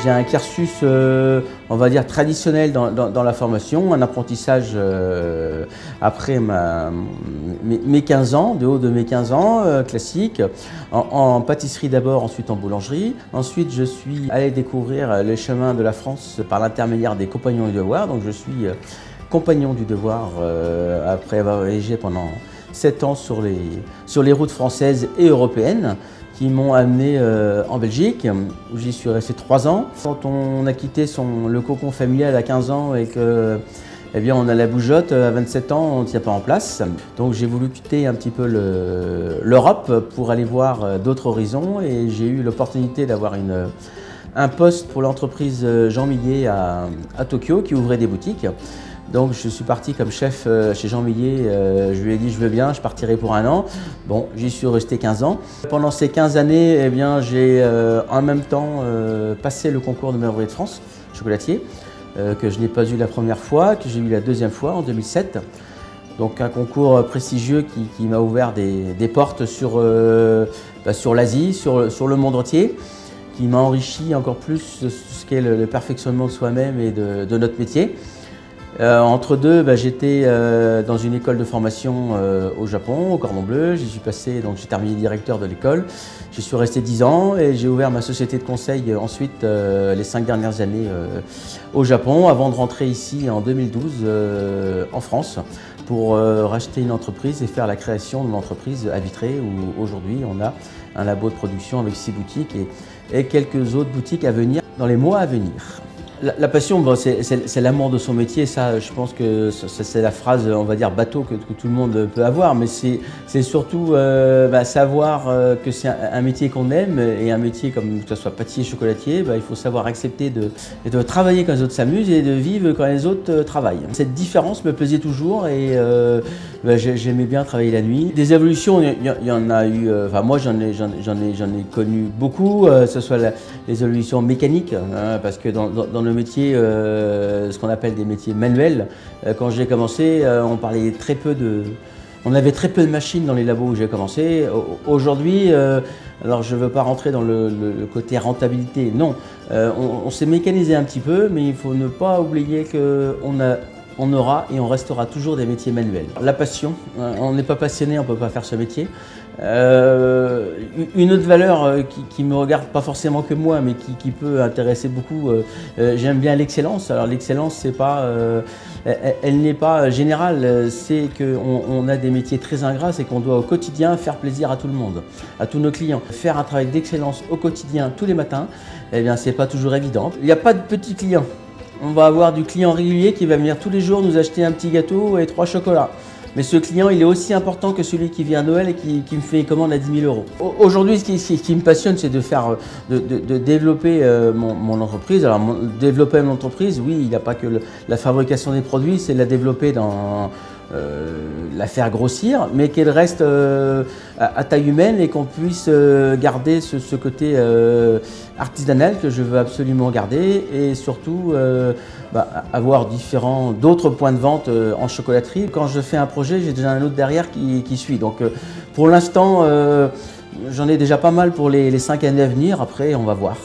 J'ai un cursus, on va dire, traditionnel dans la formation, un apprentissage après mes 15 ans, de haut de mes 15 ans, classique, en pâtisserie d'abord, ensuite en boulangerie. Ensuite, je suis allé découvrir les chemins de la France par l'intermédiaire des Compagnons du Devoir. Donc je suis compagnon du Devoir après avoir voyagé pendant 7 ans sur les routes françaises et européennes, qui m'ont amené en Belgique, où j'y suis resté 3 ans. Quand on a quitté le cocon familial à 15 ans et que, eh bien, on a la bougeotte, à 27 ans, on ne tient pas en place. Donc j'ai voulu quitter un petit peu l'Europe pour aller voir d'autres horizons, et j'ai eu l'opportunité d'avoir un poste pour l'entreprise Jean Millet à Tokyo, qui ouvrait des boutiques. Donc je suis parti comme chef chez Jean Millet, je lui ai dit je veux bien, je partirai pour 1 an. Bon, j'y suis resté 15 ans. Pendant ces 15 années, eh bien, j'ai en même temps passé le concours de meilleur ouvrier de France, chocolatier, que je n'ai pas eu la première fois, que j'ai eu la deuxième fois en 2007. Donc un concours prestigieux qui m'a ouvert des portes sur l'Asie, sur le monde entier, qui m'a enrichi encore plus de ce qu'est le perfectionnement de soi-même et de notre métier. Entre deux, j'étais dans une école de formation au Japon, au Cordon Bleu. J'y suis passé, donc j'ai terminé directeur de l'école. J'y suis resté 10 ans et j'ai ouvert ma société de conseil ensuite les 5 dernières années au Japon, avant de rentrer ici en 2012 en France pour racheter une entreprise et faire la création de l'entreprise à Vitré, où aujourd'hui on a un labo de production avec 6 boutiques et quelques autres boutiques à venir dans les mois à venir. La passion, c'est l'amour de son métier. Ça, je pense que c'est la phrase, on va dire, bateau que tout le monde peut avoir. Mais c'est surtout savoir que c'est un métier qu'on aime, et un métier comme que ce soit pâtissier, chocolatier, il faut savoir accepter de travailler quand les autres s'amusent et de vivre quand les autres travaillent. Cette différence me plaisait toujours, et j'aimais bien travailler la nuit. Des évolutions, il y en a eu. Moi, j'en ai connu beaucoup. Que ce soit les évolutions mécaniques, hein, parce que dans le métier, ce qu'on appelle des métiers manuels. Quand j'ai commencé, on avait très peu de machines dans les labos où j'ai commencé. Aujourd'hui, alors je ne veux pas rentrer dans le côté rentabilité, non. On s'est mécanisé un petit peu, mais il faut ne pas oublier qu'on aura et on restera toujours des métiers manuels. La passion, on n'est pas passionné, on ne peut pas faire ce métier. Une autre valeur qui me regarde pas forcément que moi, mais qui peut intéresser beaucoup, j'aime bien l'excellence. Alors l'excellence, c'est pas, elle n'est pas générale, c'est qu'on a des métiers très ingrats, c'est qu'on doit au quotidien faire plaisir à tout le monde, à tous nos clients. Faire un travail d'excellence au quotidien, tous les matins, eh bien c'est pas toujours évident. Il n'y a pas de petits clients. On va avoir du client régulier qui va venir tous les jours nous acheter un petit gâteau et 3 chocolats. Mais ce client, il est aussi important que celui qui vient à Noël et qui me fait une commande à 10 000 €. Aujourd'hui, ce qui me passionne, c'est de développer mon entreprise. Alors, développer mon entreprise, oui, il n'y a pas que la fabrication des produits, c'est la développer dans la faire grossir, mais qu'elle reste à taille humaine et qu'on puisse garder ce côté artisanal que je veux absolument garder, et surtout avoir d'autres points de vente en chocolaterie. Quand je fais un projet, j'ai déjà un autre derrière qui suit. Donc pour l'instant, j'en ai déjà pas mal pour les 5 années à venir. Après, on va voir.